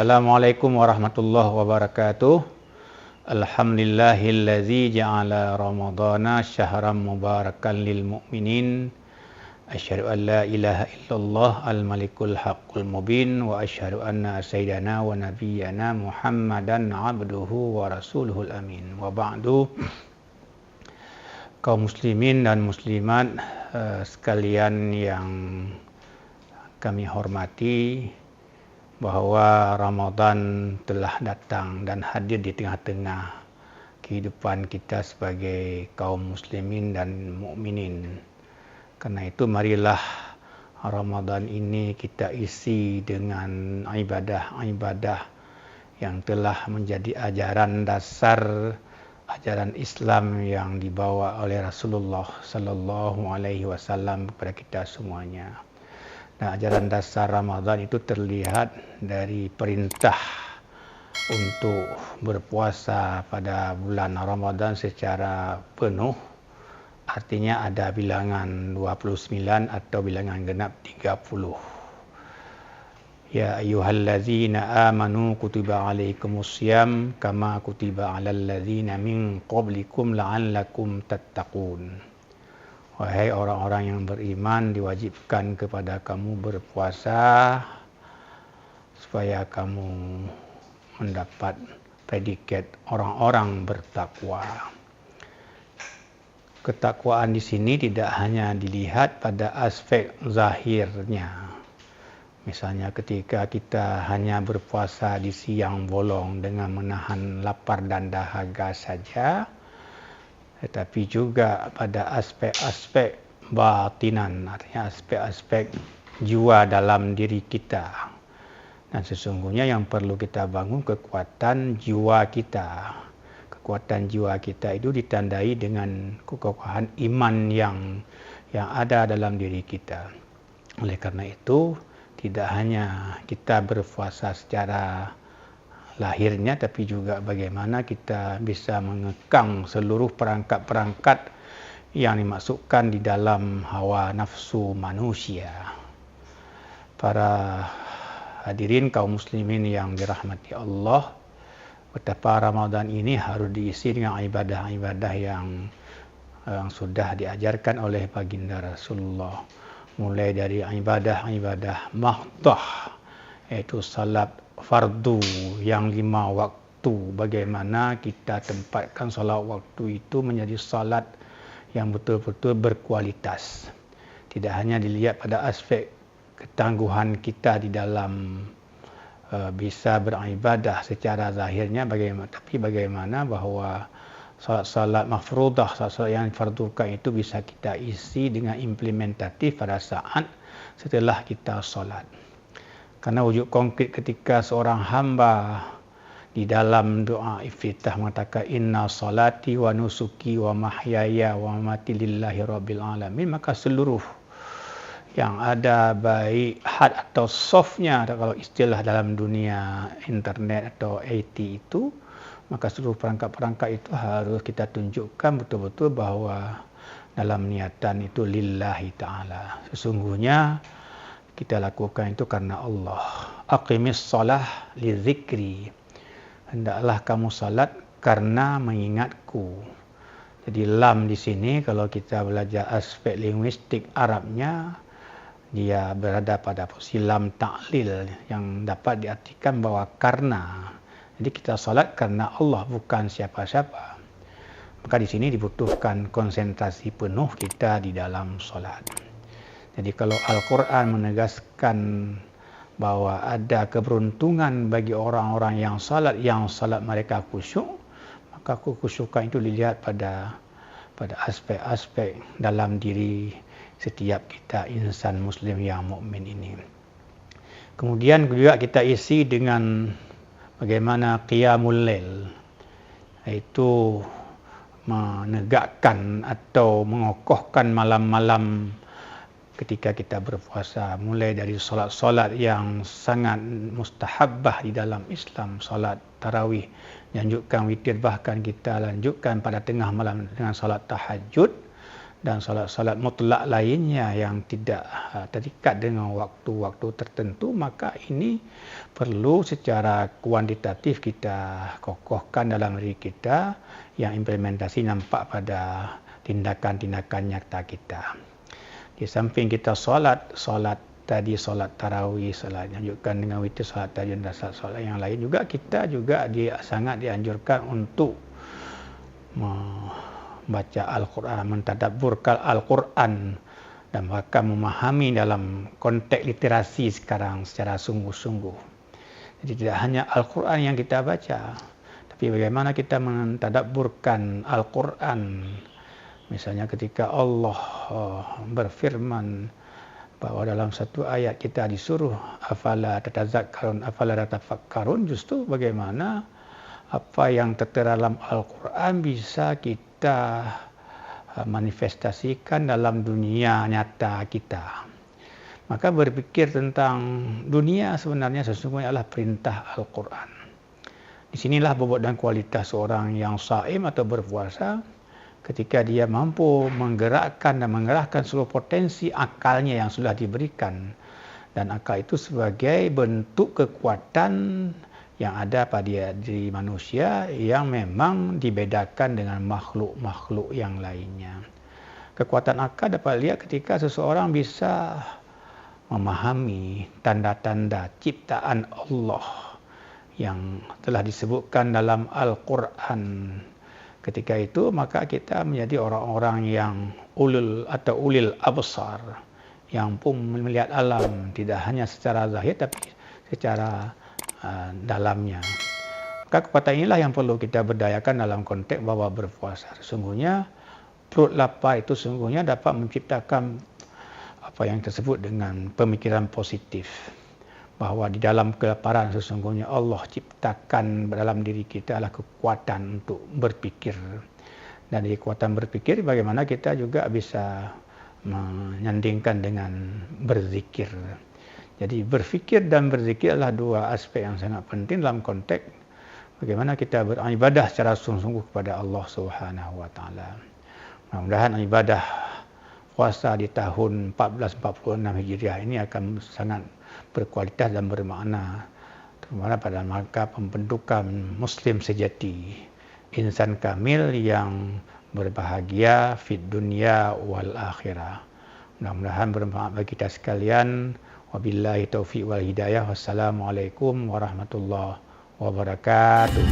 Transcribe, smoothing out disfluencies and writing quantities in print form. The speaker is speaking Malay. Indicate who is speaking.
Speaker 1: Assalamualaikum warahmatullahi wabarakatuh. Alhamdulillahillazi ja'ala ramadhana syahran mubarakan lil mu'minin. Asyhadu an la ilaha illallah al-malikul haqqul mubin wa asyhadu anna sayyidana wa nabiyyana Muhammadan abduhu wa rasuluhul amin. Wa ba'du. Kaum muslimin dan muslimat sekalian yang kami hormati, bahawa Ramadan telah datang dan hadir di tengah-tengah kehidupan kita sebagai kaum muslimin dan mukminin. Karena itu marilah Ramadan ini kita isi dengan ibadah-ibadah yang telah menjadi ajaran dasar ajaran Islam yang dibawa oleh Rasulullah sallallahu alaihi wasallam kepada kita semuanya. Nah, ajaran dasar Ramadan itu terlihat dari perintah untuk berpuasa pada bulan Ramadan secara penuh. Artinya ada bilangan 29 atau bilangan genap 30. Ya ayyuhallazina amanu kutiba alaikumussyam kama kutiba alal ladzina min qablikum la'allakum tattaqun. Wahai orang-orang yang beriman, diwajibkan kepada kamu berpuasa supaya kamu mendapat predikat orang-orang bertakwa. Ketakwaan di sini tidak hanya dilihat pada aspek zahirnya. Misalnya ketika kita hanya berpuasa di siang bolong dengan menahan lapar dan dahaga saja, tetapi juga pada aspek-aspek batinan, artinya aspek-aspek jiwa dalam diri kita. Dan sesungguhnya yang perlu kita bangun kekuatan jiwa kita. Kekuatan jiwa kita itu ditandai dengan kekokohan iman yang ada dalam diri kita. Oleh karena itu, tidak hanya kita berpuasa secara lahirnya, tapi juga bagaimana kita bisa mengekang seluruh perangkat-perangkat yang dimasukkan di dalam hawa nafsu manusia. Para hadirin kaum muslimin yang dirahmati Allah, betapa Ramadan ini harus diisi dengan ibadah-ibadah yang sudah diajarkan oleh baginda Rasulullah. Mulai dari ibadah-ibadah mahdah, yaitu salat fardu yang 5 waktu. Bagaimana kita tempatkan solat waktu itu menjadi solat yang betul-betul berkualitas. Tidak hanya dilihat pada aspek ketangguhan kita di dalam bisa beribadah secara zahirnya, tapi bagaimana bahawa solat mafruḍah, solat yang difardukan itu bisa kita isi dengan implementatif pada saat setelah kita solat. Karena wujud konkret ketika seorang hamba di dalam doa iftitah mengatakan inna salati wa nusuki wa mahyaya wa mamati lillahi rabbil alamin, maka seluruh yang ada baik hard atau softnya, kalau istilah dalam dunia internet atau IT itu, maka seluruh perangkat-perangkat itu harus kita tunjukkan betul-betul bahawa dalam niatan itu lillahi ta'ala. Sesungguhnya kita lakukan itu karena Allah. Aqimis salah li zikri. Hendaklah kamu salat karena mengingatku. Jadi lam di sini kalau kita belajar aspek linguistik Arabnya, dia berada pada posisi lam ta'lil yang dapat diartikan bahwa karena. Jadi kita salat karena Allah, bukan siapa-siapa. Maka di sini dibutuhkan konsentrasi penuh kita di dalam salat. Jadi kalau Al-Quran menegaskan bahawa ada keberuntungan bagi orang-orang yang salat mereka khusyuk, maka kekhusyukan itu dilihat pada aspek-aspek dalam diri setiap kita insan muslim yang mukmin ini. Kemudian juga kita isi dengan bagaimana qiyamul lail, iaitu menegakkan atau mengokohkan malam-malam ketika kita berpuasa, mulai dari solat-solat yang sangat mustahabbah di dalam Islam, solat tarawih, lanjutkan witir, bahkan kita lanjutkan pada tengah malam dengan solat tahajud, dan solat-solat mutlak lainnya yang tidak terikat dengan waktu-waktu tertentu, maka ini perlu secara kuantitatif kita kokohkan dalam diri kita, yang implementasi nampak pada tindakan-tindakan nyata kita. Di samping kita solat tarawih, solat lanjutkan dengan witir, solat tahajud dan solat yang lain juga, kita juga sangat dianjurkan untuk membaca Al-Quran, mentadabburkan Al-Quran dan bahkan memahami dalam konteks literasi sekarang secara sungguh-sungguh. Jadi tidak hanya Al-Quran yang kita baca, tapi bagaimana kita mentadabburkan Al-Quran. Misalnya ketika Allah berfirman bahwa dalam satu ayat kita disuruh afala tatazakkarun, afala tatafakkarun, justru bagaimana apa yang tertera dalam Al-Quran bisa kita manifestasikan dalam dunia nyata kita. Maka berpikir tentang dunia sebenarnya sesungguhnya adalah perintah Al-Quran. Di sinilah bobot dan kualitas seorang yang shaim atau berpuasa, ketika dia mampu menggerakkan dan mengerahkan seluruh potensi akalnya yang sudah diberikan. Dan akal itu sebagai bentuk kekuatan yang ada pada diri manusia yang memang dibedakan dengan makhluk-makhluk yang lainnya. Kekuatan akal dapat lihat ketika seseorang bisa memahami tanda-tanda ciptaan Allah yang telah disebutkan dalam Al-Quran. Ketika itu maka kita menjadi orang-orang yang ulil absar, yang pun melihat alam tidak hanya secara zahir tapi secara dalamnya. Maka kekuatan inilah yang perlu kita berdayakan dalam konteks bahwa berpuasa. Sesungguhnya perut lapar itu sesungguhnya dapat menciptakan apa yang tersebut dengan pemikiran positif, bahwa di dalam kelaparan sesungguhnya Allah ciptakan dalam diri kita adalah kekuatan untuk berpikir. Dan dari kekuatan berpikir bagaimana kita juga bisa menyandingkan dengan berzikir. Jadi berfikir dan berzikir adalah dua aspek yang sangat penting dalam konteks bagaimana kita beribadah secara sungguh-sungguh kepada Allah Subhanahu wa taala. Mudah-mudahan ibadah puasa di tahun 1446 Hijriah ini akan sangat berkualitas dan bermakna, terutama pada rangka pembentukan muslim sejati, insan kamil yang berbahagia fid dunya wal akhirah. Mudah-mudahan bermanfaat bagi kita sekalian. Wabillahi taufiq wal hidayah. Wassalamualaikum warahmatullahi wabarakatuh.